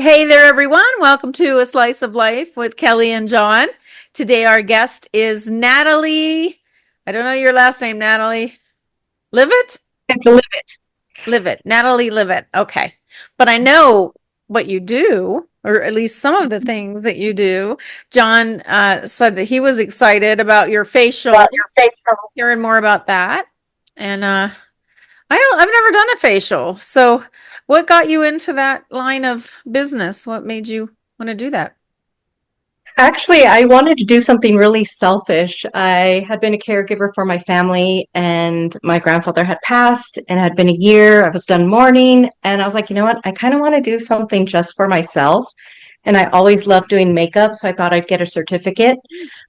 Hey there, everyone. Welcome to A Slice of Life with Kellie and Jon. Today, our guest is Natalie. I don't know your last name, Natalie. Livett? It's a limit. Livett. Natalie Livett. Okay. But I know what you do, or at least some of the things that you do. Jon said that he was excited about your About your facials, facial. hearing more about that. And I've never done a facial. So what got you into that line of business? What made you want to do that? Actually, I wanted to do something really selfish. I had been a caregiver for my family, and my grandfather had passed, and it had been a year. I was done mourning, and I was like, you know what? I kind of want to do something just for myself. And I always loved doing makeup, so I thought I'd get a certificate.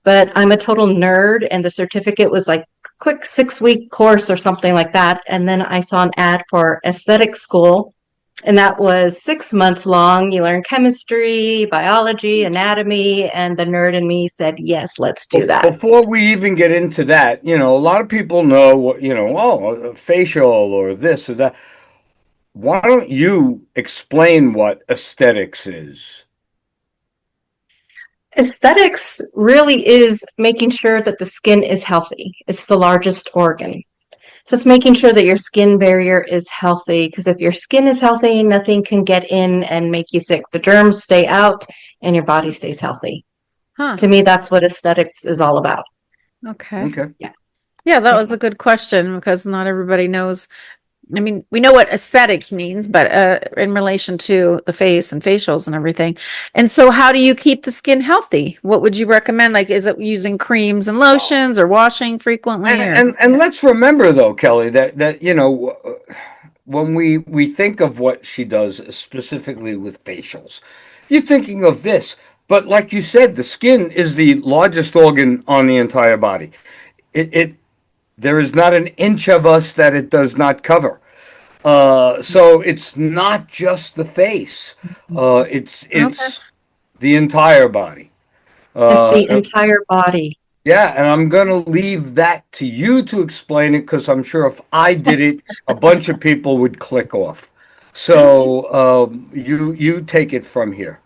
But I'm a total nerd, and the certificate was like a quick 6-week course or something like that. And then I saw an ad for aesthetic school. And that was 6 months long. You learn chemistry, biology, anatomy, and the nerd in me said, yes, let's do that. Before we even get into that, a lot of people know what, a facial or this or that. Why don't you explain what aesthetics is? Aesthetics really is making sure that the skin is healthy. It's the largest organ. So it's making sure that your skin barrier is healthy, because if your skin is healthy, nothing can get in and make you sick. The germs stay out and your body stays healthy. Huh. To me, that's what aesthetics is all about. Okay. Okay. Yeah. Yeah, that Yeah. was a good question because not everybody knows. I mean, we know what aesthetics means, but in relation to the face and facials and everything. And so, how do you keep the skin healthy? What would you recommend? Like, is it using creams and lotions or washing frequently or? And let's remember though, Kelly, that when we think of what she does specifically with facials, you're thinking of this. But like you said, the skin is the largest organ on the entire body. It there is not an inch of us that it does not cover. So it's not just the face. It's Okay. it's the entire body. It's the Uh, entire body. yeah, and I'm gonna leave that to you to explain it because I'm sure if I did it, a bunch of people would click off. So you take it from here.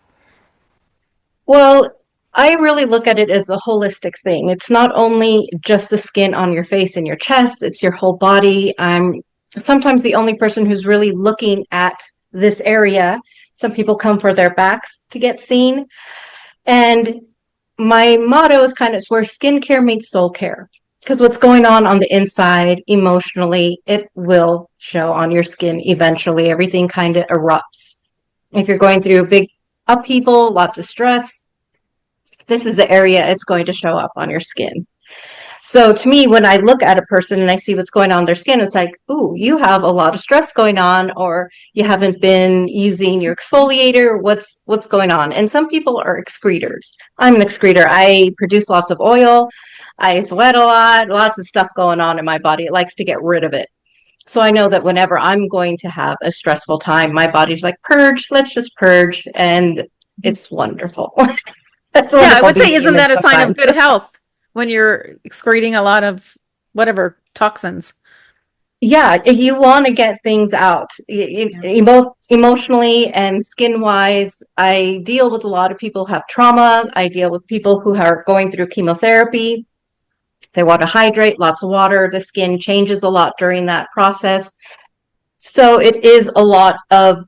Well, I really look at it as a holistic thing. It's not only just the skin on your face and your chest, it's your whole body. I'm sometimes the only person who's really looking at this area. Some people come for their backs to get seen. And my motto is kind of where skincare meets soul care. Because what's going on the inside emotionally, it will show on your skin eventually. Everything kind of erupts. If you're going through a big upheaval, lots of stress, this is the area it's going to show up on your skin. So to me, when I look at a person and I see what's going on in their skin, it's like, ooh, you have a lot of stress going on, or you haven't been using your exfoliator. What's going on? And some people are excreters. I'm an excreter. I produce lots of oil. I sweat a lot, lots of stuff going on in my body. It likes to get rid of it. So I know that whenever I'm going to have a stressful time, my body's like, purge, let's just purge. And it's wonderful. It's Yeah, I wonderful would being say, isn't human that a sign of sometimes. good health when you're excreting a lot of whatever toxins? Yeah, you want to get things out Yeah. emotionally and skin wise. I deal with a lot of people who have trauma. I deal with people who are going through chemotherapy. They want to hydrate, lots of water. The skin changes a lot during that process. So it is a lot of,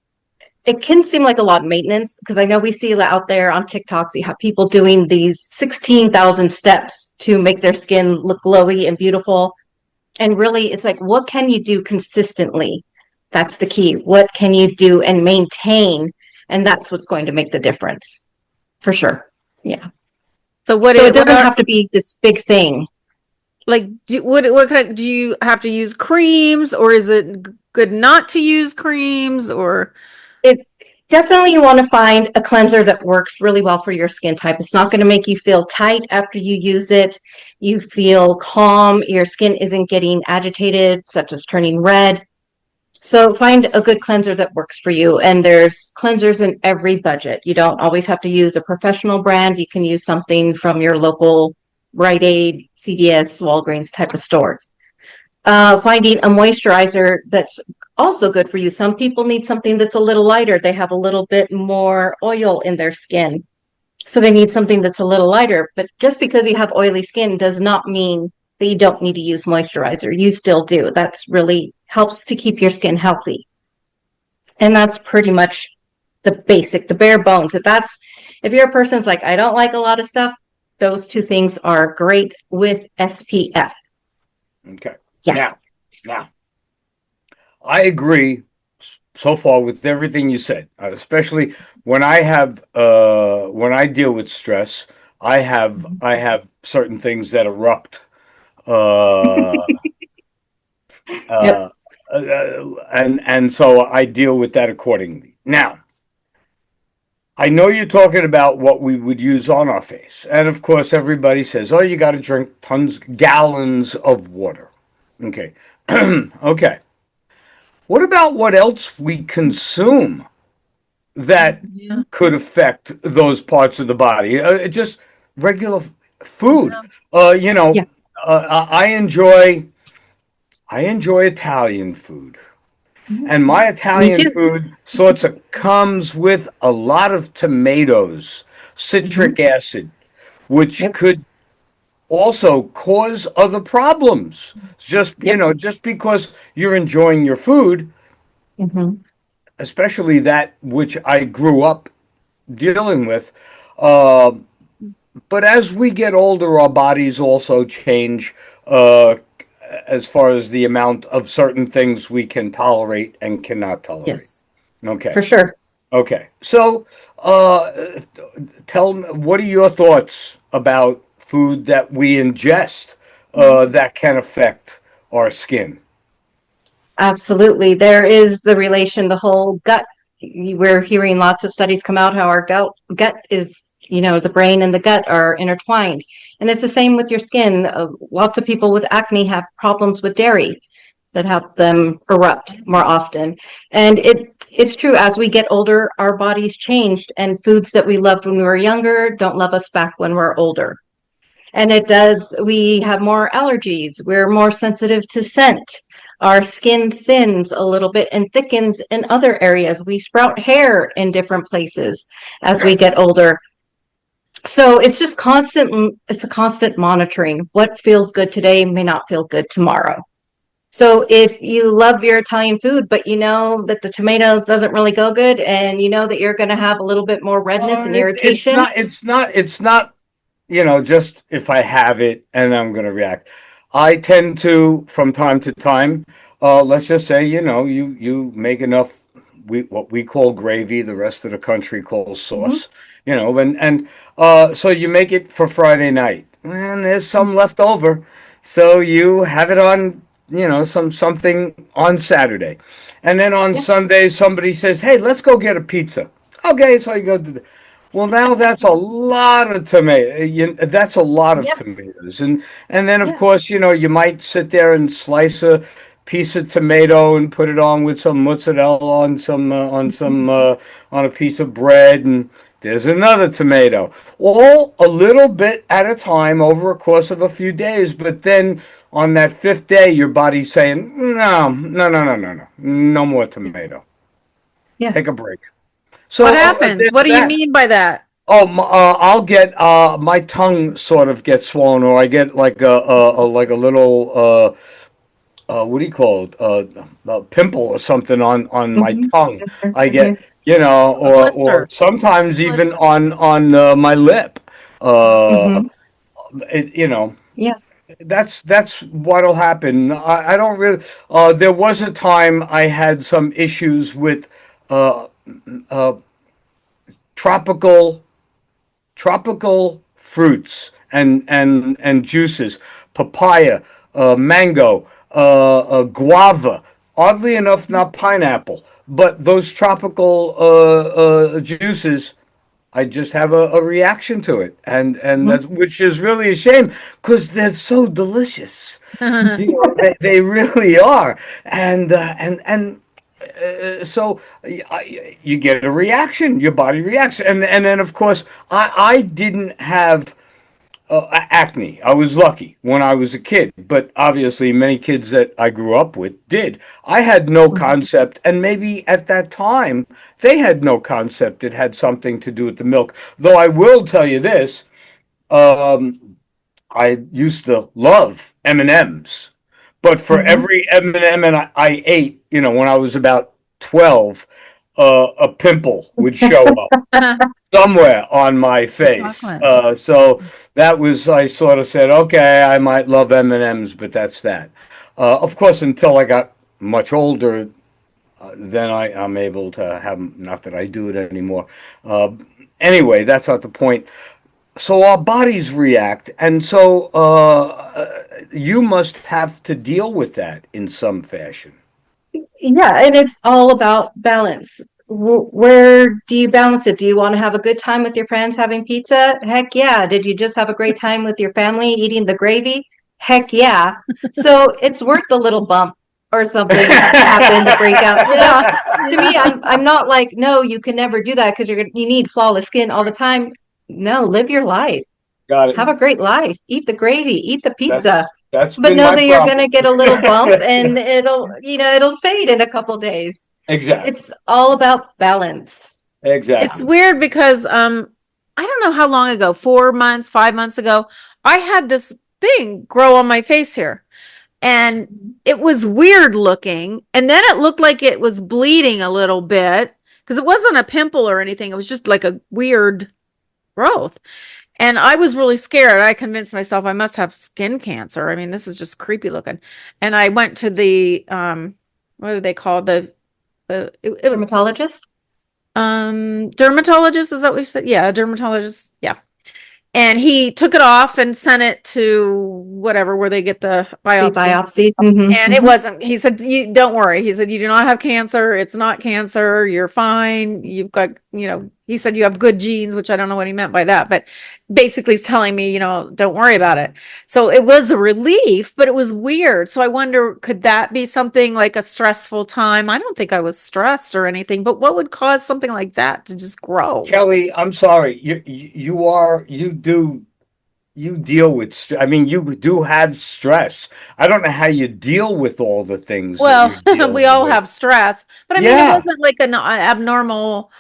it can seem like a lot of maintenance, because I know we see out there on TikToks, you have people doing these 16,000 steps to make their skin look glowy and beautiful. And really, it's like, what can you do consistently? That's the key. What can you do and maintain? And that's what's going to make the difference for sure. Yeah. So So it what doesn't are have to be this big thing. like what kind do you have to use creams or is it good not to use creams or It definitely, you want to find a cleanser that works really well for your skin type. It's not going to make you feel tight after you use it. You feel calm. Your skin isn't getting agitated, such as turning red. So find a good cleanser that works for you. And there's cleansers in every budget. You don't always have to use a professional brand. You can use something from your local Rite Aid, CVS, Walgreens type of stores. finding a moisturizer that's also good for you. Some people need something that's a little lighter. They have a little bit more oil in their skin. So they need something that's a little lighter. But just because you have oily skin does not mean that you don't need to use moisturizer. You still do. That's really helps to keep your skin healthy. And that's pretty much the bare bones. If you're a person's like, I don't like a lot of stuff, those two things are great with SPF. Okay. Yeah. Now, I agree so far with everything you said, especially when I deal with stress, I have certain things that erupt, uh, Yep. uh, and so I deal with that accordingly. Now, I know you're talking about what we would use on our face, and of course, everybody says, "Oh, you got to drink gallons of water." Okay, okay. What about what else we consume that Yeah. could affect those parts of the body? Just regular food. Yeah. You know, Yeah. I enjoy Italian food, Mhm. and my Me Italian too. food sorts of comes with a lot of tomatoes, Hmm. citric acid, which Yep. could also cause other problems. Yep. Just because you're enjoying your food, Hmm. especially that which I grew up dealing with. Uh, but as we get older, our bodies also change uh, as far as the amount of certain things we can tolerate and cannot tolerate. Yes, Okay. for sure. Okay. So, uh, tell me, what are your thoughts about food that we ingest that can affect our skin? Absolutely. There is the relation, the whole gut. We're hearing lots of studies come out how our gut is, the brain and the gut are intertwined. And it's the same with your skin. Lots of people with acne have problems with dairy that help them erupt more often. And it's true, as we get older, our bodies changed, and foods that we loved when we were younger don't love us back when we're older. And we have more allergies. We're more sensitive to scent. Our skin thins a little bit and thickens in other areas. We sprout hair in different places as we get older. So it's a constant monitoring. What feels good today may not feel good tomorrow. So if you love your Italian food, but you know that the tomatoes doesn't really go good, and you know that you're going to have a little bit more redness and It's irritation. not. It's not. Just if I have it and I'm going to react. I tend to, from time to time, let's just say, you make enough, what we call gravy, the rest of the country calls Mhm. sauce, and so you make it for Friday night, and there's some left over, so you have it on, something on Saturday, and then on Yeah. Sunday somebody says, "Hey, let's go get a pizza." Okay, so you go to the well, now that's a lot of tomato. That's a lot of Yeah. tomatoes, and then of Yeah. course you might sit there and slice a piece of tomato and put it on with some mozzarella on a piece of bread, and there's another tomato. All a little bit at a time over a course of a few days, but then on that fifth day, your body's saying, "No, no, no, no, no, no, no more tomato. Yeah. Take a break." What So happens? What there's do you that. mean by that? Oh, I'll get my tongue sort of gets swollen, or I get like a little what do you call it? A pimple or something on my Mhm. tongue. I Mhm. get A or blister. sometimes even Blister. on my lip. Uh, Mhm. it, you know Yeah. that's what'll happen. I don't really. There was a time I had some issues with uh, uh, tropical fruits and juices, papaya, mango, guava. Oddly enough, not pineapple, but those tropical juices. I just have a reaction to it, and Mhm. that's which is really a shame because they're so delicious. They really are, and so you get a reaction. Your body reacts, and then of course I didn't have acne. I was lucky when I was a kid, but obviously many kids that I grew up with did. I had no concept, and maybe at that time they had no concept it had something to do with the milk. Though I will tell you this, I used to love M&Ms, but for Mhm. every M&M I ate, when I was about 12, a pimple would show up somewhere on my face. Chocolate. So that was, I sort of said, okay, I might love M&Ms, but that's that. Of course, until I got much older, then I'm able to have, not that I do it anymore. Uh, anyway, that's not the point. So our bodies react, and so you must have to deal with that in some fashion. Yeah, and it's all about balance. Where do you balance it? Do you want to have a good time with your friends having pizza? Heck yeah. Did you just have a great time with your family eating the gravy? Heck yeah. So it's worth the little bump or something to happen to break out. So Yeah. that's to me, I'm not like, no, you can never do that because you need flawless skin all the time. No, live your life. Got it. Have a great life. Eat the gravy, eat the pizza. That's But been know my that you're going to problem. get a little bump and it'll fade in a couple days. Exactly. It's all about balance. It's Exactly. weird because I don't know how long ago, 4 months, 5 months ago, I had this thing grow on my face here. And it was weird looking. And then it looked like it was bleeding a little bit because it wasn't a pimple or anything. It was just like a weird growth. And I was really scared. I convinced myself I must have skin cancer. I mean, this is just creepy looking. And I went to the what do they call it, Dermatologist? dermatologist, is that what you said? Yeah, a dermatologist. Yeah. And he took it off and sent it to whatever where they get the Be biopsy. biopsied. And it wasn't, he said, you don't worry. He said, you do not have cancer. It's not cancer. You're fine. You've got, he said you have good genes, which I don't know what he meant by that, but basically he's telling me, don't worry about it. So it was a relief, but it was weird. So I wonder, could that be something like a stressful time? I don't think I was stressed or anything, but what would cause something like that to just grow? Kelly, I'm sorry. You deal with, I mean, you do have stress. I don't know how you deal with all the things that Well, you're we dealing all with. have stress, but I mean, it Yeah, wasn't like an abnormal.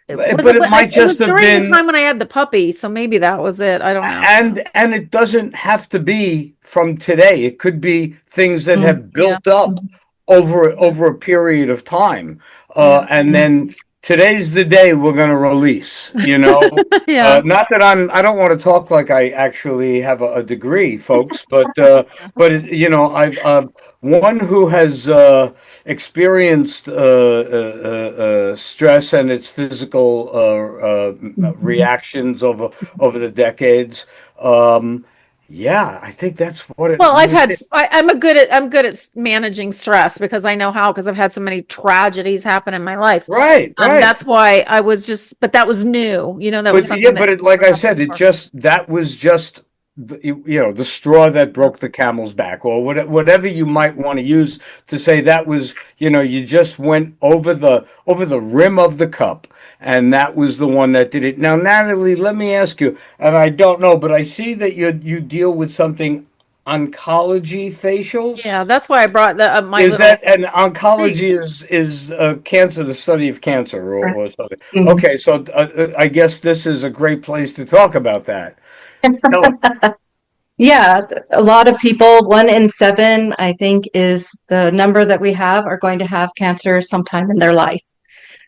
but it might It just was have during the been, time when I had the puppy, so maybe that was it. I don't know. and it doesn't have to be from today. It could be things that Mm-hmm. have Yeah, built up over a period of time, yeah, and then today's the day we're going to release. yeah. Not that I don't want to talk like I actually have a degree, folks, I've one who has experienced stress and its physical Mm-hmm. reactions over the decades. Um, yeah, I think that's Well, what it is. I'm good at managing stress because I know how, because I've had so many tragedies happen in my life. Right, right. That's why I was just, but that was new, that was But yeah, something that but like never I happened said, before. that was just the straw that Yeah. broke the camel's back, or whatever you might want to use to say that was, you just went over the rim of the cup, and that was the one that did it. Now, Natalie, let me ask you, and I don't know, but I see that you deal with something oncology facials. Yeah, that's why I brought the my Is little that and thing. oncology is cancer, the study of cancer, or something? Mm-hmm. Okay, so I guess this is a great place to talk about that. Tell us. Yeah, a lot of people, 1 in 7, I think, is the number that we have are going to have cancer sometime in their life.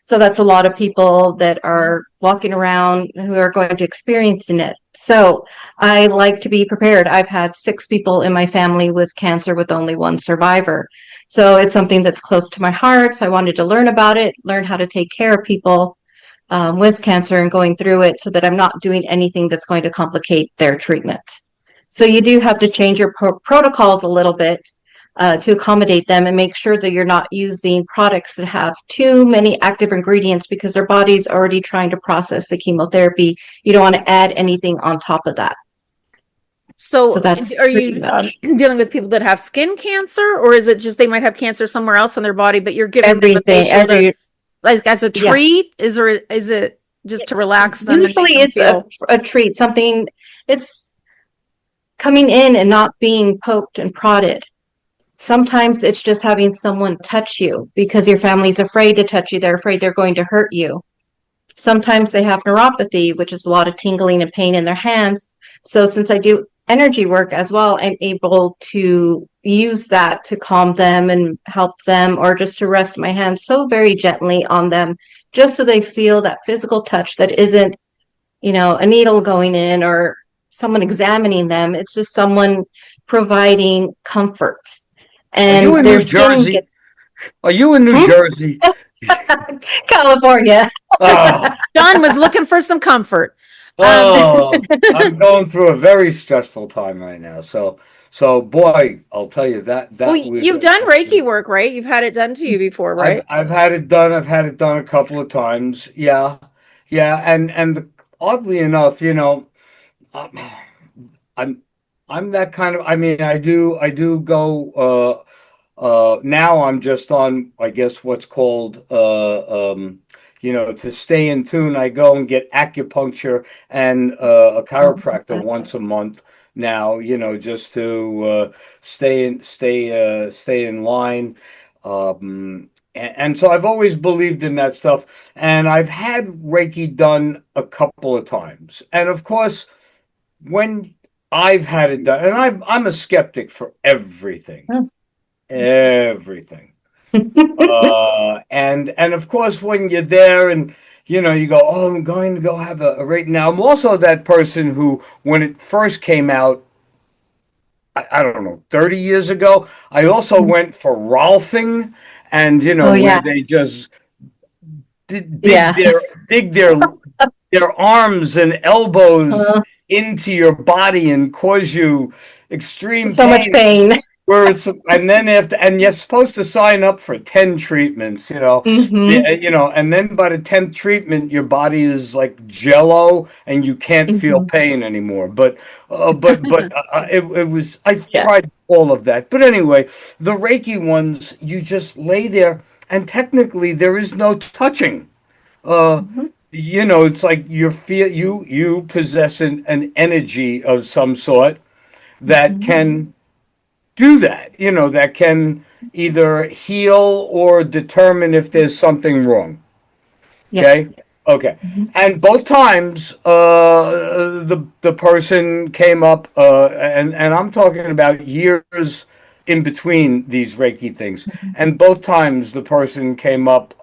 So that's a lot of people that are walking around who are going to experiencing it. So I like to be prepared. I've had 6 people in my family with cancer with only one survivor. So it's something that's close to my heart. So I wanted to learn about it, learn how to take care of people with cancer and going through it so that I'm not doing anything that's going to complicate their treatment. So you do have to change your protocols a little bit to accommodate them and make sure that you're not using products that have too many active ingredients because their body's already trying to process the chemotherapy. You don't want to add anything on top of that. So So that's are pretty you much dealing with people that have skin cancer, or is it just they might have cancer somewhere else in their body, but you're giving them a everything. facial to, like, as a Yeah. treat? Is it just to relax them and make Usually them it's feel? a treat, something, it's coming in and not being poked and prodded. Sometimes it's just having someone touch you because your family's afraid to touch you. They're afraid they're going to hurt you. Sometimes they have neuropathy, which is a lot of tingling and pain in their hands. So since I do energy work as well, I'm able to use that to calm them and help them, or just to rest my hands so very gently on them, just so they feel that physical touch that isn't, a needle going in or someone examining them. It's just someone providing comfort. Are you And in their New skin Jersey? gets Are you in New Jersey? California. Oh, Jon was looking for some comfort. oh, I'm going through a very stressful time right now. So boy, I'll tell you Well, that was. you've done Reiki work, right? You've had it done to you before, right? I've had it done. I've had it done a couple of times. Yeah, yeah, oddly enough, um, I'm I'm that kind of. I mean, I do go. Now I'm just on, I guess, what's called, to stay in tune. I go and get acupuncture and a chiropractor once a month now, just to stay in line. And so I've always believed in that stuff, and I've had Reiki done a couple of times, and of course, when I've had it done, and I'm a skeptic for everything, everything. And of course, when you're there and you go, oh, I'm going to go have a rate. Now, I'm also that person who, when it first came out, I don't know, 30 years ago, I also went for Rolfing, and Oh where yeah, they just dig, dig yeah. their dig their arms and elbows Uh, into your body and cause you extreme so much pain. pain. Where it's and then after and you're supposed to sign up for 10 treatments, Hmm. and then by the 10th treatment your body is like jello and you can't feel Hmm. pain anymore. It was, I've Yeah. tried all of that. But anyway, the Reiki ones, you just lay there and technically there is no touching. Uh, Hmm. it's like you possess an energy of some sort that Hmm. can do that, that can either heal or determine if there's something wrong. Yep. Okay. Okay. Hmm. And both times, the person came up, and I'm talking about years in between these Reiki things, and both times the person came up,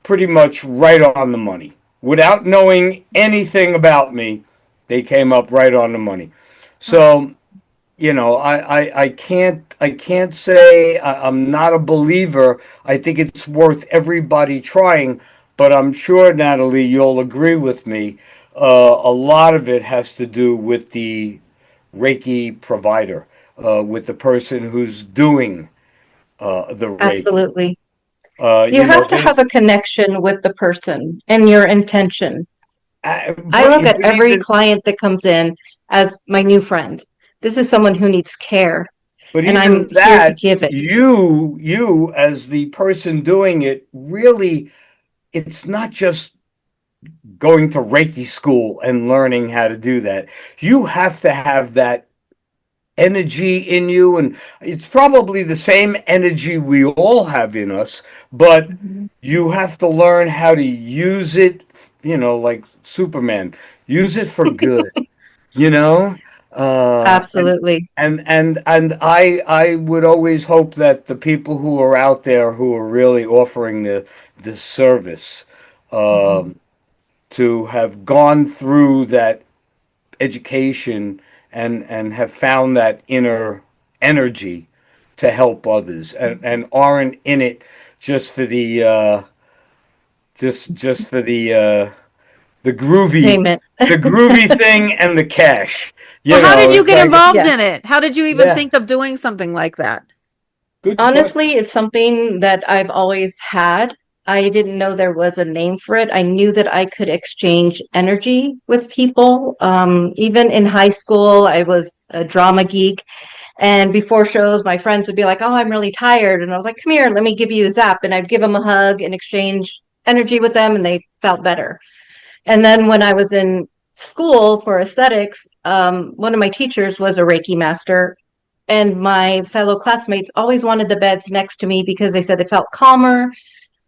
pretty much right on the money, without knowing anything about me. They came up right on the money. So I can't say I'm not a believer. I think it's worth everybody trying, but I'm sure, Natalie, you'll agree with me. A lot of it has to do with the Reiki provider, with the person who's doing the Reiki. Absolutely. You have to have There's a connection with the person and your intention. I but look at every even client that comes in as my new friend. This is someone who needs care, but and even I'm here to that, give it. you as the person doing it, really, it's not just going to Reiki school and learning how to do that. You have to have that energy in you, and it's probably the same energy we all have in us, but Mhm. you have to learn how to use it, like Superman. Use it for good, you know? Uh, and Absolutely. and I would always hope that the people who are out there who are really offering the service, Mhm. um, to have gone through that education and have found that inner energy to help others, and aren't in it just for the groovy Payment. the groovy thing and the cash. Well, how did you It's get like, involved Yeah. in it? How did you even yeah, think of doing something like that? good question. Honestly, it's something that I've always had. I didn't know there was a name for it. I knew that I could exchange energy with people. Even in high school, I was a drama geek. And before shows, my friends would be like, "Oh, I'm really tired." And I was like, "Come here, let me give you a zap." And I'd give them a hug and exchange energy with them, and they felt better. And then when I was in school for aesthetics, one of my teachers was a Reiki master, and my fellow classmates always wanted the beds next to me because they said they felt calmer.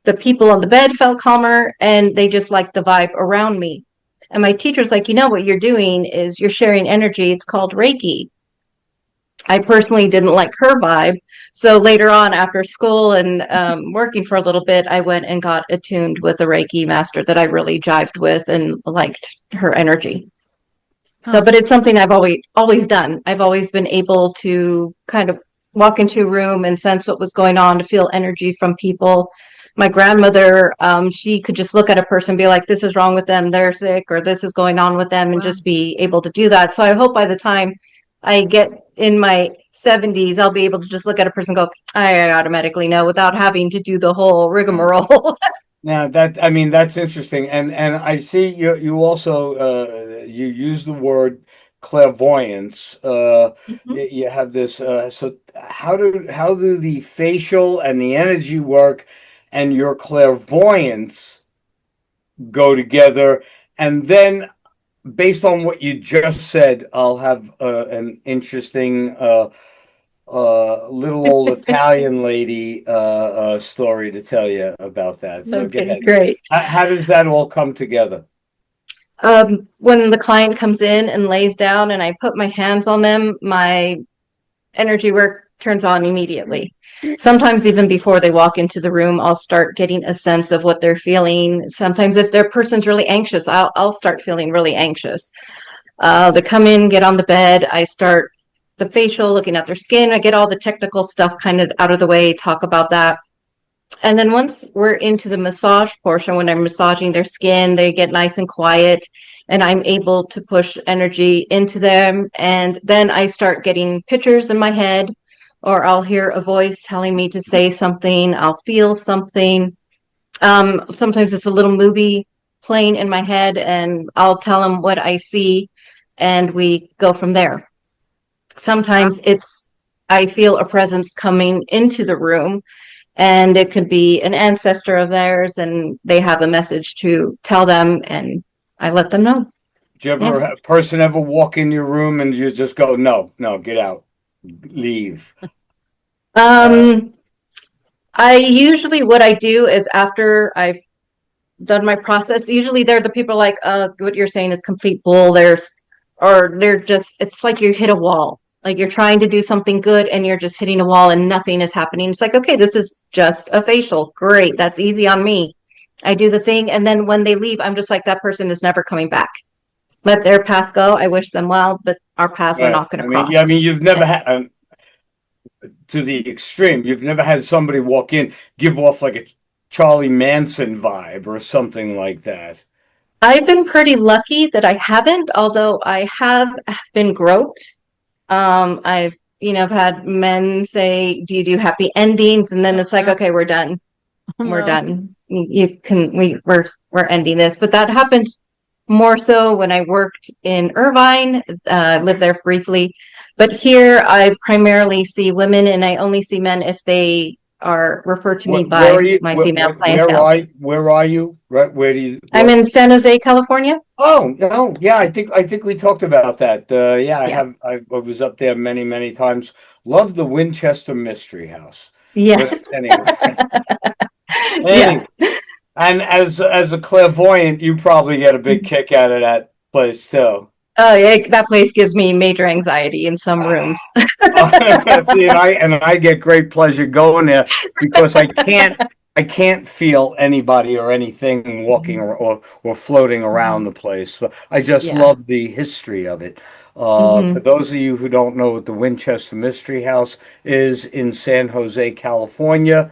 The people on the bed felt calmer, and they just liked the vibe around me. And my teacher's like, you know, what you're doing is you're sharing energy. It's called Reiki. I personally didn't like her vibe. So later on, after school and working for a little bit, I went and got attuned with a Reiki master that I really jived with and liked her energy. So, Huh. but it's something I've always done. I've always been able to kind of walk into a room and sense what was going on, to feel energy from people. My grandmother, she could just look at a person and be like, this is wrong with them, they're sick, or this is going on with them, and Wow. just be able to do that. So I hope by the time I get in my 70s, I'll be able to just look at a person and go, I automatically know without having to do the whole rigmarole. Now that I mean that's interesting, and I see you also you use the word clairvoyance. You have this. So how do the facial and the energy work, and your clairvoyance go together? And then, based on what you just said, I'll have an interesting little old Italian lady story to tell you about that. So go Okay, ahead. great. How does that all come together? When the client comes in and lays down and I put my hands on them, my energy work turns on immediately. Sometimes even before they walk into the room, I'll start getting a sense of what they're feeling. Sometimes if their person's really anxious, I'll start feeling really anxious. They come in, get on the bed, I start the facial, looking at their skin, I get all the technical stuff kind of out of the way, talk about that. And then once we're into the massage portion, when I'm massaging their skin, they get nice and quiet, and I'm able to push energy into them. And then I start getting pictures in my head, or I'll hear a voice telling me to say something, I'll feel something. Sometimes it's a little movie playing in my head, and I'll tell them what I see, and we go from there. Sometimes I feel a presence coming into the room, and it could be an ancestor of theirs, and they have a message to tell them, and I let them know. Do you Yeah. ever a person ever walk in your room and you just go, no, no, get out, leave? Uh, Um, I usually, what I do is after I've done my process, usually they're the people like, what you're saying is complete bull. Or they're just, it's like you hit a wall. Like you're trying to do something good and you're just hitting a wall and nothing is happening. It's like, okay, this is just a facial. Great. That's easy on me. I do the thing. And then when they leave, I'm just like, that person is never coming back. Let their path go. I wish them well, but our paths are right. not going to I mean, yeah, I cross. mean, you've never had to the extreme. You've never had somebody walk in, give off like a Charlie Manson vibe or something like that. I've been pretty lucky that I haven't, although I have been groped. I've, I've had men say, do you do happy endings? And then it's like, okay, we're done. Oh, We're no. done. You can, we're ending this. But that happened more so when I worked in Irvine, lived there briefly. But here I primarily see women, and I only see men if they are referred to me Where are by you? my female Where clientele. are you? Where are you? Right? Where do you I'm work? in San Jose, California. Oh, no, yeah, I think we talked about that. Yeah, I Yeah. have. I was up there many, many times. Love the Winchester Mystery House. Yeah. But anyway, Yeah. anyway, and as a clairvoyant, you probably get a big kick out of that place too. Oh, yeah. That place gives me major anxiety in some rooms. See, and I get great pleasure going there because I can't feel anybody or anything walking or floating around Mhm. the place. But I just Yeah. love the history of it. For Hmm. those of you who don't know what the Winchester Mystery House is in San Jose, California,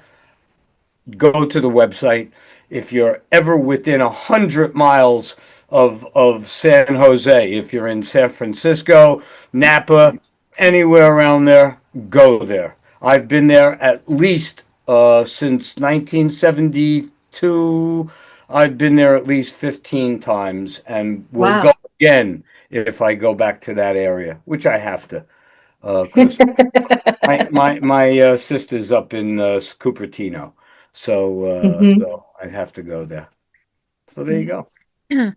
go to the website. If you're ever within 100 miles of San Jose, if you're in San Francisco, Napa, anywhere around there, go there. I've been there at least since 1972. I've been there at least 15 times and will go Wow. again if I go back to that area, which I have to, because my sister's up in Cupertino, so Hmm. so I'd have to go there. So there you go. Yeah.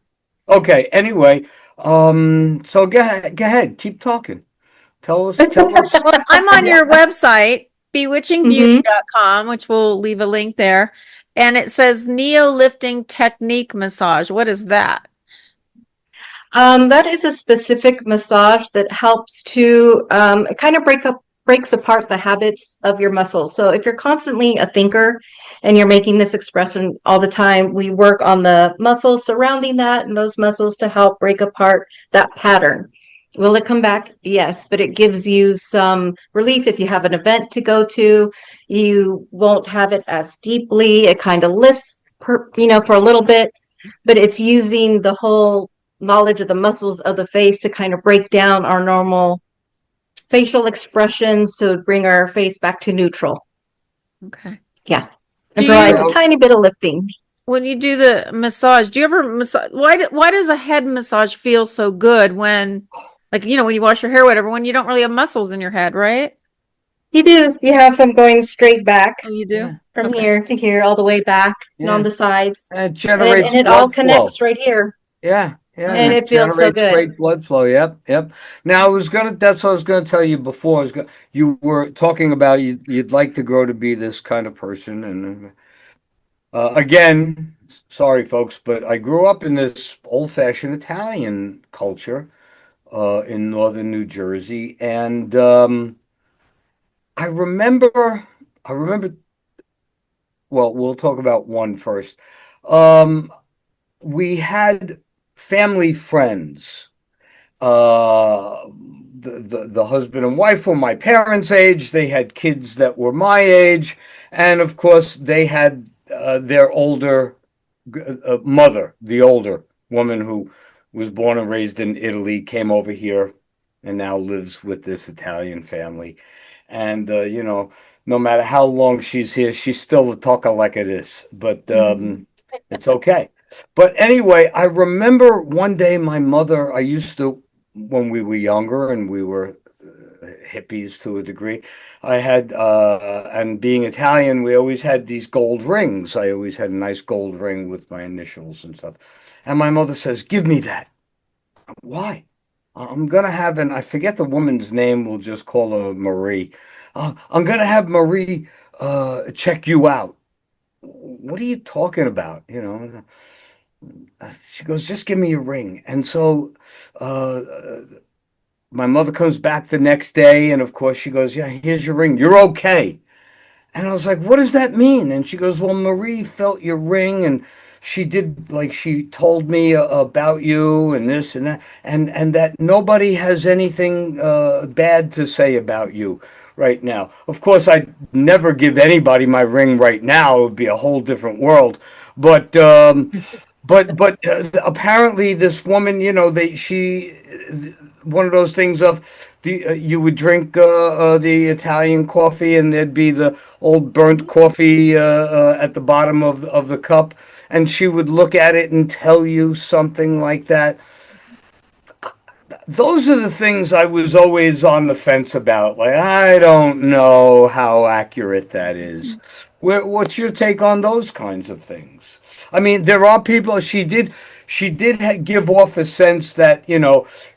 Okay. Anyway, So go ahead, keep talking. Tell us. Well, I'm on Yeah. your website, hmm bewitchingbeauty.com, which we'll leave a link there. And it says Neo Lifting Technique Massage. What is that? That is a specific massage that helps to kind of breaks apart the habits of your muscles. So if you're constantly a thinker and you're making this expression all the time, we work on the muscles surrounding that and those muscles to help break apart that pattern. Will it come back? Yes, but it gives you some relief if you have an event to go to. You won't have it as deeply. It kind of lifts, for a little bit, but it's using the whole knowledge of the muscles of the face to kind of break down our normal facial expressions to bring our face back to neutral. Okay. Yeah. Do And provides a you, Now, tiny bit of lifting. when you do the massage, do you ever massage? Why does a head massage feel so good when, like, when you wash your hair, whatever, when you don't really have muscles in your head, right? You do. You have some going straight back Oh, you do? yeah, from Okay. here to here, all the way back and on yeah. the sides. And it And generates it all blood flow. connects right here. Yeah, yeah, and And Okay. it it feels so generates good. great blood flow. Yep, yep. Now, that's what I was gonna tell you before. You were talking about you'd like to grow to be this kind of person, and again, sorry folks, but I grew up in this old-fashioned Italian culture in northern New Jersey, and I remember, I remember. Well, we'll talk about one first. Um, we had family friends. Uh, the husband and wife were my parents' age. They had kids that were my age, and of course, they had their older mother, the older woman who was born and raised in Italy, came over here and now lives with this Italian family. And no matter how long she's here, she's still a talker like it is. But it's okay. But anyway, I remember one day my mother, I used to, when we were younger and we were hippies to a degree, and being Italian, we always had these gold rings. I always had a nice gold ring with my initials and stuff. And my mother says, "Give me that." Why? I'm gonna have I forget the woman's name, we'll just call her Marie. I'm gonna have Marie check you out. What are you talking about? She goes, just give me a ring. And so uh, my mother comes back the next day, and of course she goes, yeah, here's your ring. You're okay. And I was like, what does that mean? And she goes, well, Marie felt your ring and she did, like, she told me about you and this and that, and that nobody has anything bad to say about you right now. Of course, I'd never give anybody my ring right now. It would be a whole different world. But apparently this woman, she one of those things of you would drink the Italian coffee and there'd be the old burnt coffee at the bottom of the cup, and she would look at it and tell you something like that. Those are the things I was always on the fence about. Like, I don't know how accurate that is. What's your take on those kinds of things? I mean, there are people. She did give off a sense that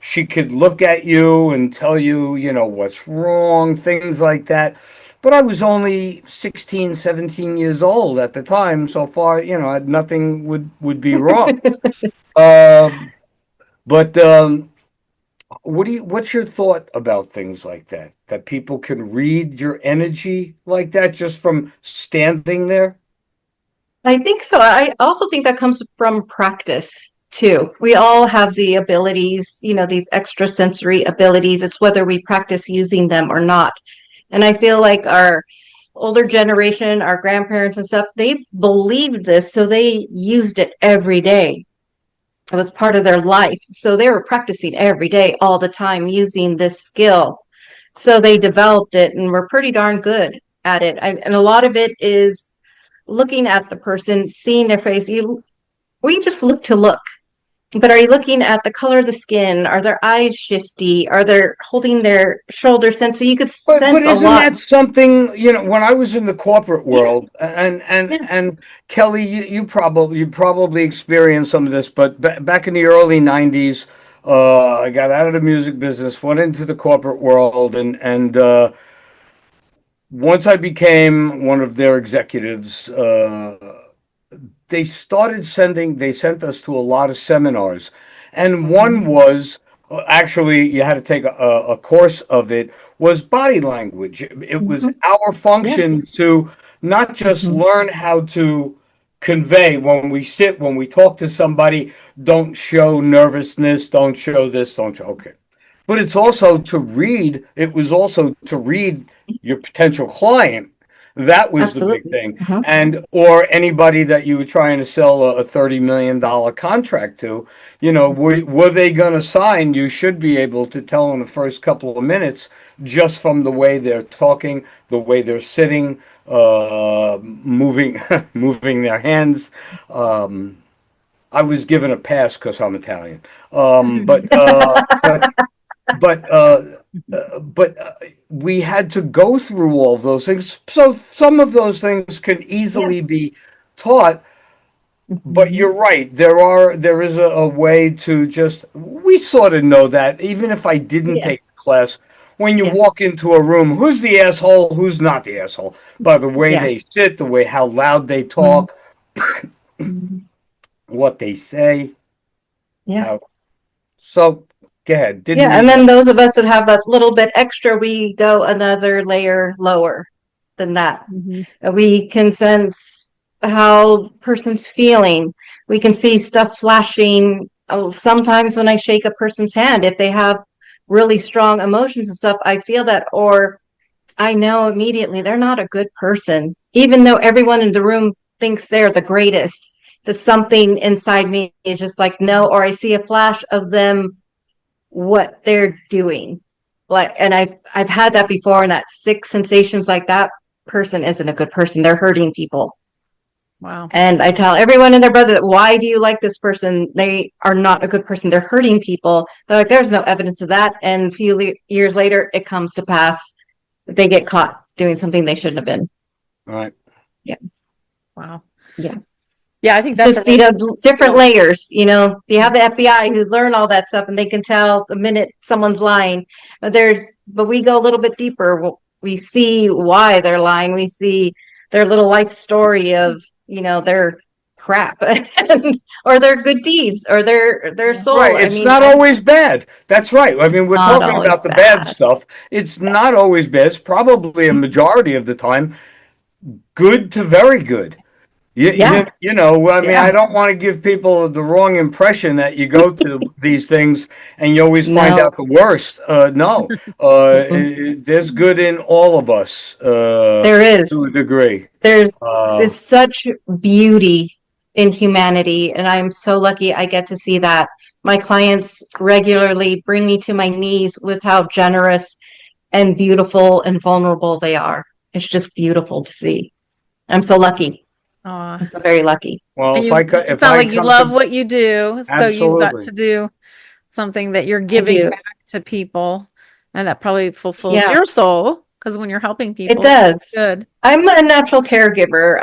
she could look at you and tell you what's wrong, things like that. But I was only 16, 17 years old at the time. So far, nothing would be wrong. Um, but what's your thought about things like that? That people can read your energy like that just from standing there? I think so. I also think that comes from practice too. We all have the abilities, these extrasensory abilities. It's whether we practice using them or not. And I feel like our older generation, our grandparents and stuff, they believed this, so they used it every day. It was part of their life. So they were practicing every day, all the time, using this skill. So they developed it and were pretty darn good at it. And a lot of it is looking at the person, seeing their face. We just look to look. But are you looking at the color of the skin? Are their eyes shifty? Are they holding their shoulders sense? So you could But sense a isn't lot. that something, when I was in the corporate Yeah, world, yeah. and Kelly, you probably experienced some of this, but back in the early 90s, I got out of the music business, went into the corporate world, and once I became one of their executives, they sent us to a lot of seminars, and one was actually you had to take a course of it, was body language. It was Mhm. our Yeah. function to not just Mhm. learn how to convey when we sit, when we talk to somebody, don't show nervousness, don't show this, don't show, okay. But it's also to read, it was also to read your potential client. That was the big Absolutely. thing. Mhm. And or anybody that you were trying to sell a $30 million contract to, were they going to sign? You should be able to tell in the first couple of minutes just from the way they're talking, the way they're sitting, moving, moving their hands. I was given a pass because I'm Italian. Um, but uh, but but we had to go through all of those things. So some of those things can Yeah. easily be taught. But Mhm. you're right. There is a way to just, we sort of know that even if I didn't Yeah. take the class, when you Yeah. walk into a room, who's the asshole, who's not the asshole, by the way Yeah. they sit, the way how loud they Mhm. talk, Mhm. what they say, Yeah. how. So go ahead. Didn't Yeah. mean And to. then those of us that have a little bit extra, we go another layer lower than that. Mhm. We can sense how person's feeling. We can see stuff flashing. Oh, sometimes when I shake a person's hand, if they have really strong emotions and stuff, I feel that, or I know immediately they're not a good person, even though everyone in the room thinks they're the greatest. There's something inside me is just like, no, or I see a flash of them, what they're doing. Like, and I've had that before, and that six sensations like that person isn't a good person. They're hurting people. Wow. And I tell everyone and their brother that, why do you like this person? They are not a good person. They're hurting people. They're like, there's no evidence of that. And a few years later, it comes to pass. They get caught doing something they shouldn't have been. All right. Yeah. Wow. Yeah. Yeah, I think that's a Just, really different skill. layers. You have the FBI who learn all that stuff and they can tell the minute someone's lying. But we go a little bit deeper. We see why they're lying. We see their little life story of, their crap or their good deeds or their Yeah. soul. Right. I It's mean, not always bad. That's right. I mean, we're not talking always about the bad bad. stuff. It's not always bad. It's probably a majority of the time good to very good. Yeah. I mean, I Yeah. don't want to give people the wrong impression that you go to these things and you always find No. out the worst. No, Mm-mm. there's good in all of us There to is. a degree. There's Uh, this such beauty in humanity, and I'm so lucky I get to see that. My clients regularly bring me to my knees with how generous and beautiful and vulnerable they are. It's just beautiful to see. I'm so lucky. Aw. I'm so very lucky. well, And if I you if sound I like you come love to what you do, so you've got absolutely. to do something that you're I giving do. back to people, and that probably fulfills Yeah, your soul because when you're helping it people, does. good. I'm a natural caregiver.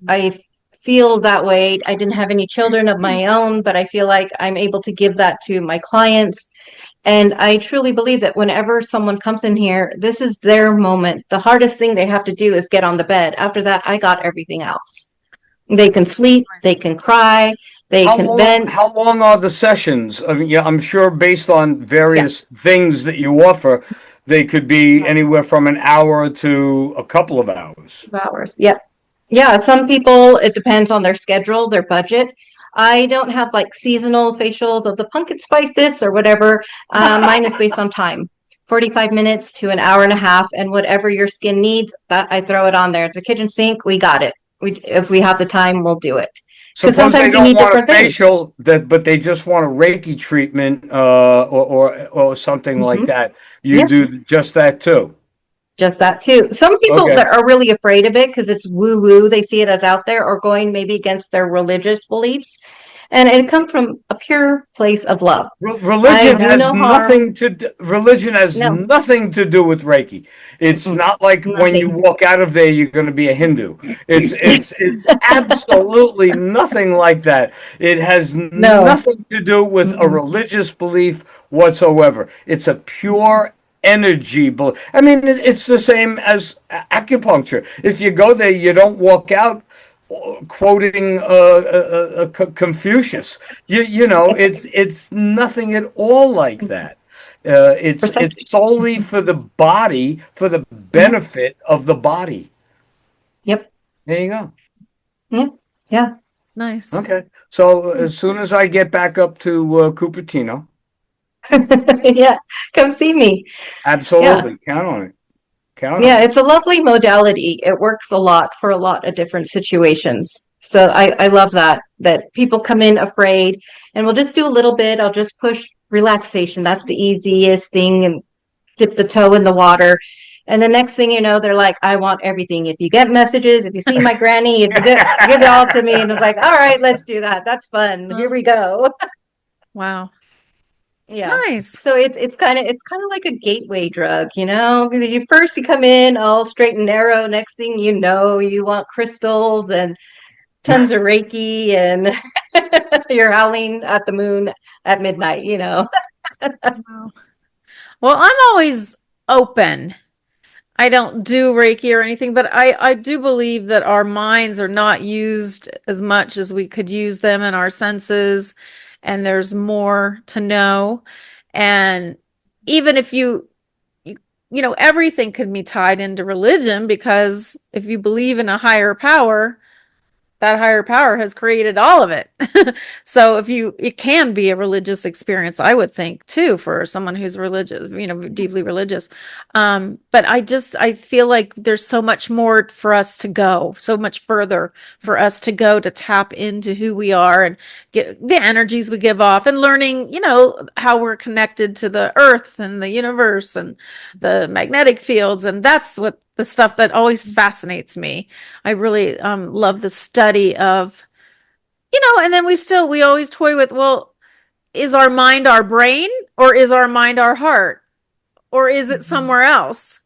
I feel that way. I didn't have any children of my own, but I feel like I'm able to give that to my clients. And I truly believe that whenever someone comes in here, this is their moment. The hardest thing they have to do is get on the bed. After that, I got everything else. They can sleep, they Nice. can cry, they How can long vent. how long are the sessions? I mean, yeah, I'm sure based on Yeah, various things that you offer, they could be anywhere from an hour to a couple of hours. 2 hours. Yeah. Yeah, some people, it depends on their schedule, their budget. I don't have like seasonal facials of the pumpkin spice this or whatever. Mine is based on time. 45 minutes to an hour and a half, and whatever your skin needs, that I throw it on there. It's a kitchen sink, we got it. If we have the time, we'll do it. Because Suppose they sometimes you don't need want a different things. facial, but they just want a Reiki treatment, or something like Hmm. that. You Yeah, do just that too. just that too. Some people Okay. that are really afraid of it because it's woo woo, they see it as out there or going maybe against their religious beliefs. And it comes from a pure place of love. I Religion do has no harm. nothing to do, religion has No. nothing to do with Reiki. It's Mm-mm. not like when you Nothing. walk out of there you're going to be a Hindu. It's absolutely nothing like that. It has No. nothing to do with a Mm-mm. religious belief whatsoever. It's a pure energy. I mean, it's the same as acupuncture. If you go there, you don't walk out quoting Confucius. You know, it's nothing at all like that. It's Precisely. solely for the body, for the Mhm. benefit of the body. Yep. There you go. Yeah. Yeah. Nice. Okay. So as soon as I get back up to Cupertino, Yeah. Come see me. Yeah. absolutely count on it. Count Yeah. on it. It's a lovely modality. It works a lot for a lot of different situations. So I love that people come in afraid and we'll just do a little bit. I'll just push relaxation. That's the easiest thing. And dip the toe in the water. And the next thing you know, they're like, I want everything. If you get messages, if you see my granny, if you give it all to me. And it's like, all right, let's do that. That's fun. Here Oh, we go. wow. Yeah. Nice. So it's kind of like a gateway drug, you know. You come in all straight and narrow. Next thing you know, you want crystals and tons of Reiki, and you're howling at the moon at midnight, you know. Wow. Well, I'm always open. I don't do Reiki or anything, but I do believe that our minds are not used as much as we could use them in our senses, and there's more to know. And even if you know, everything could be tied into religion because if you believe in a higher power, that higher power has created all of it. So it can be a religious experience, I would think too, for someone who's religious, you know, deeply religious. But I feel like there's so much more for us to go, so much further for us to go to tap into who we are and get the energies we give off and learning, you know, how we're connected to the earth and the universe and the magnetic fields. And that's what the stuff that always fascinates me. I really love the study of, you know, and then we always toy with, well, is our mind our brain or is our mind our heart or is it Mhm. somewhere else?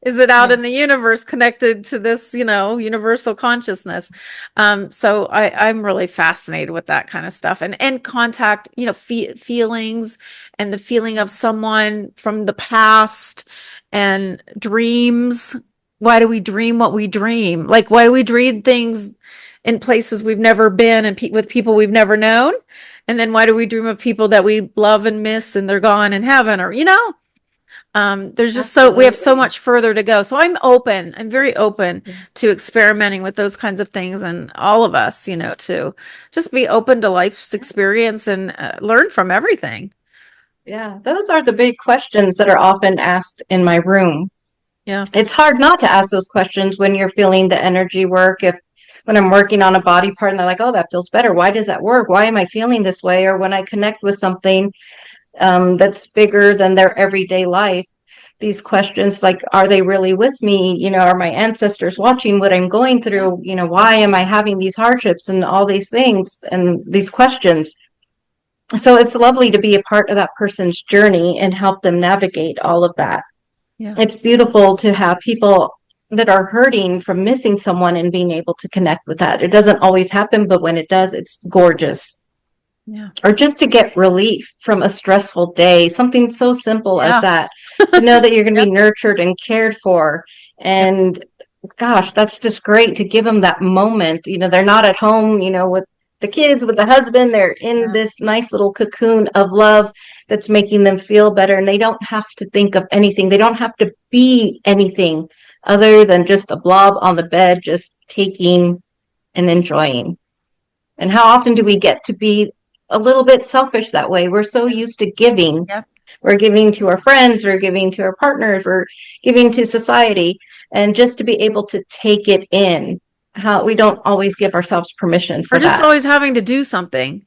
Is it out Yeah. in the universe connected to this, you know, universal consciousness? So I'm really fascinated with that kind of stuff and contact, you know, feelings and the feeling of someone from the past and dreams. Why do we dream what we dream? Like, why do we dream things in places we've never been and with people we've never known? And then why do we dream of people that we love and miss and they're gone in heaven or, you know? There's just we have so Absolutely. much further to go. So I'm very open Yeah. to experimenting with those kinds of things and all of us, you know, to just be open to life's experience and learn from everything. Yeah, those are the big questions that are often asked in my room. Yeah. It's hard not to ask those questions when you're feeling the energy work. If when I'm working on a body part and they're like, oh, that feels better. Why does that work? Why am I feeling this way? Or when I connect with something that's bigger than their everyday life, these questions like, are they really with me? You know, are my ancestors watching what I'm going Yeah. through? You know, why am I having these hardships and all these things and these questions? So it's lovely to be a part of that person's journey and help them navigate all of that. Yeah. It's beautiful to have people that are hurting from missing someone and being able to connect with that. It doesn't always happen, but when it does, it's gorgeous. Yeah. Or just to get relief from a stressful day, something so simple as Yeah. that, to know that you're going to Yep. be nurtured and cared for. Yep. And gosh, that's just great to give them that moment. You know, they're not at home, you know, with the kids, with the husband. They're in Yeah. this nice little cocoon of love that's making them feel better. And they don't have to think of anything. They don't have to be anything other than just a blob on the bed, just taking and enjoying. And how often do we get to be a little bit selfish that way? We're so used to giving. Yep. We're giving to our friends, we're giving to our partners, we're giving to society. And just to be able to take it in, how we don't always give ourselves permission Or for just that. always having to do something.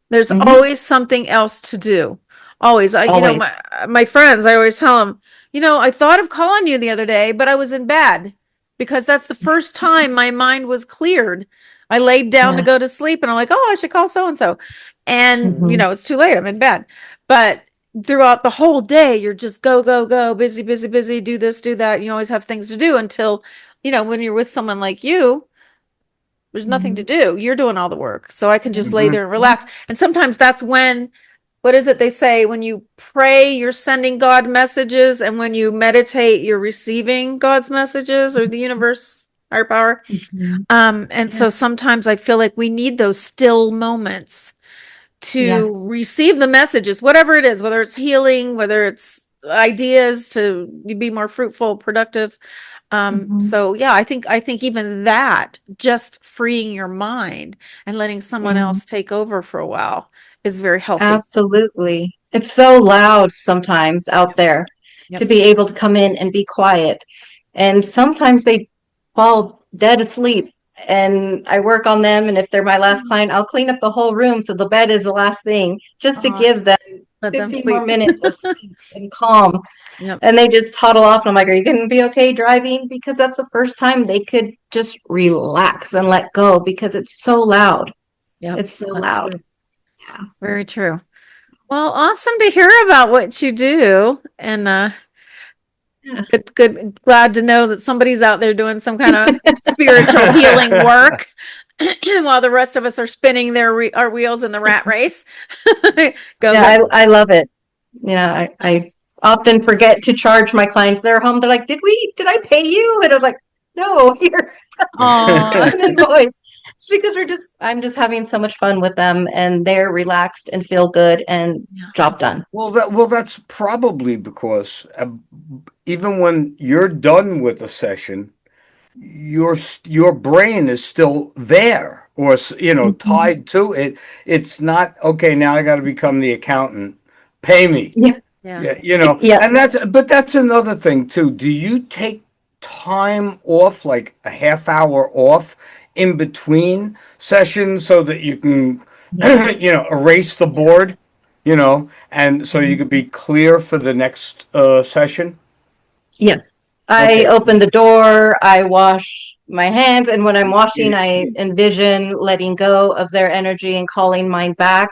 There's Mm-hmm. always something else to do. Always. You know, Always. my friends, I always tell them, you know, I thought of calling you the other day, but I was in bed because that's the first time my mind was cleared. I laid down to Yeah. go to sleep and I'm like, oh, I should call so and so. And, Mhm. it's too late. I'm in bed. But throughout the whole day, you're just go, go, go, busy, busy, busy, do this, do that. You always have things to do until, when you're with someone like you, there's nothing to Mhm. do. You're doing all the work. So I can just lay Mhm. there and relax. And sometimes that's when, what is it they say? When you pray, you're sending God messages. And when you meditate, you're receiving God's messages or the universe, higher power. Mhm. And Yeah. so sometimes I feel like we need those still moments Yeah. to receive the messages, whatever it is, whether it's healing, whether it's ideas to be more fruitful, productive. Mhm. So yeah, I think even that, just freeing your mind and letting someone Mhm. else take over for a while is very healthy. Absolutely. It's so loud sometimes out there to Yep. be able to come in and be quiet. And sometimes they fall dead asleep. And I work on them. And if they're my last client, I'll clean up the whole room. So the bed is the last thing, just to Uh, give them let them 15 more sleep. minutes of sleep and calm. Yep. And they just toddle off. And I'm like, are you going to be okay driving? Because that's the first time they could just relax and let go because it's so loud. Yep. It's so That's loud. true. Yeah. Very true. Well, awesome to hear about what you do. And Yeah. good. Glad to know that somebody's out there doing some kind of spiritual healing work while the rest of us are spinning our wheels in the rat race. Go, Yeah, go. I love it. I often forget to charge my clients. They're home. They're like, did I pay you? And I was like, no, here, Aw. here's an invoice. It's because I'm just having so much fun with them and they're relaxed and feel good and Yeah. job done. That's probably because even when you're done with a session, your brain is still there, or Mhm. tied to it. It's not okay. Now I got to become the accountant. Pay me. Yeah. Yeah. Yeah, Yeah. and that's another thing too. Do you take time off, like a half hour off in between sessions so that you can, Yeah. erase the board, and so you could be clear for the next session? Yes. I Okay. open the door, I wash my hands, and when I'm washing, I envision letting go of their energy and calling mine back.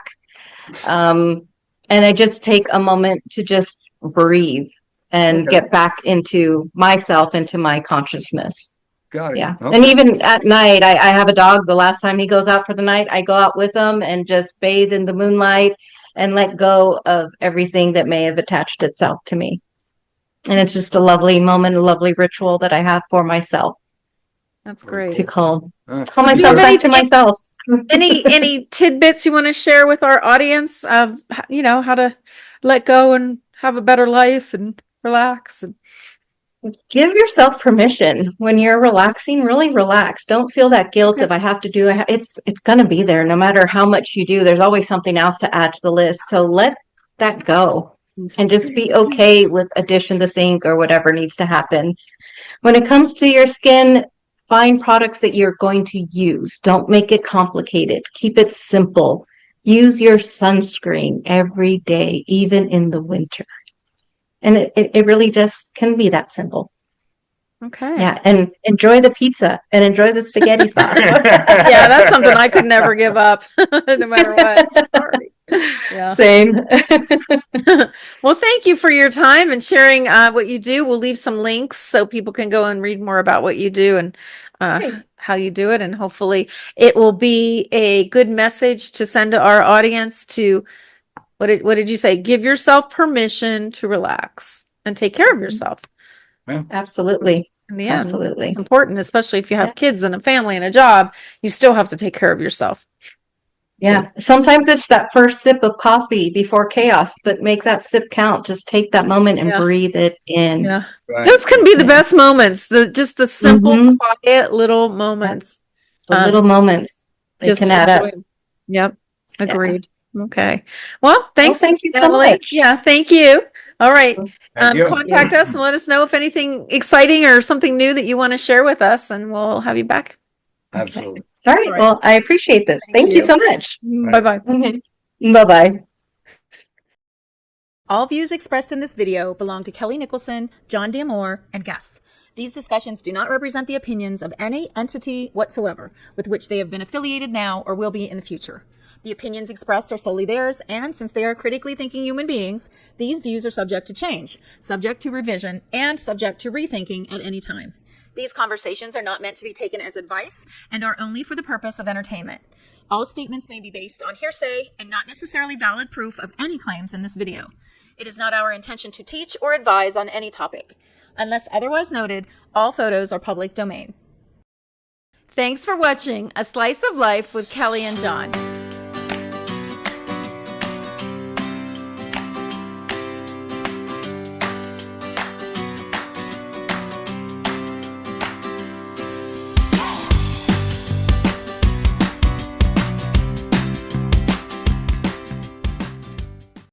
Um, and I just take a moment to just breathe and Okay. get back into myself, into my consciousness. Got it. Yeah. And Okay. even at night, I have a dog. The last time he goes out for the night, I go out with him and just bathe in the moonlight and let go of everything that may have attached itself to me. And it's just a lovely moment, a lovely ritual that I have for myself That's Very great. to cool. call Well, do you have myself back to myself. any tidbits you want to share with our audience of how to let go and have a better life and relax and Give yourself permission when you're relaxing. Really relax. Don't feel that guilt okay. if I have to do it. It's going to be there no matter how much you do. There's always something else to add to the list. So let that go and just be okay with a dish in the sink or whatever needs to happen. When it comes to your skin, find products that you're going to use. Don't make it complicated. Keep it simple. Use your sunscreen every day, even in the winter. And it really just can be that simple. Okay. Yeah, and enjoy the pizza and enjoy the spaghetti sauce. Yeah, that's something I could never give up, no matter what. Sorry. Yeah. Same. Well, thank you for your time and sharing what you do. We'll leave some links so people can go and read more about what you do and Great. how you do it. And hopefully it will be a good message to send to our audience to what did you say? Give yourself permission to relax and take care of yourself. Yeah. Absolutely. In the end, it's Absolutely. important, especially if you Yeah. have kids and a family and a job, you still have to take care of yourself. Yeah. Sometimes it's that first sip of coffee before chaos, but make that sip count. Just take that moment and Yeah. breathe it in. Yeah. Right. Those can be the Yeah. best moments, the simple, Mm-hmm. quiet little Yeah. moments. The Um, little moments, they just can to add enjoy up. them. Yep. Yeah. Agreed. Okay. Well, Well, thanks, thank you so Natalie. much. Yeah, thank you. All right. Thank you. Contact us and let us know if anything exciting or something new that you want to share with us, and we'll have you back. Okay. Absolutely. All right. All right. Well, I appreciate this. Thank Thank you you. so much. Right. Bye-bye. Okay. Bye-bye. All views expressed in this video belong to Kelly Nicholson, John D'Amore, and guests. These discussions do not represent the opinions of any entity whatsoever with which they have been affiliated now or will be in the future. The opinions expressed are solely theirs, and since they are critically thinking human beings, these views are subject to change, subject to revision, and subject to rethinking at any time. These conversations are not meant to be taken as advice and are only for the purpose of entertainment. All statements may be based on hearsay and not necessarily valid proof of any claims in this video. It is not our intention to teach or advise on any topic. Unless otherwise noted, all photos are public domain. Thanks for watching A Slice of Life with Kellie and Jon.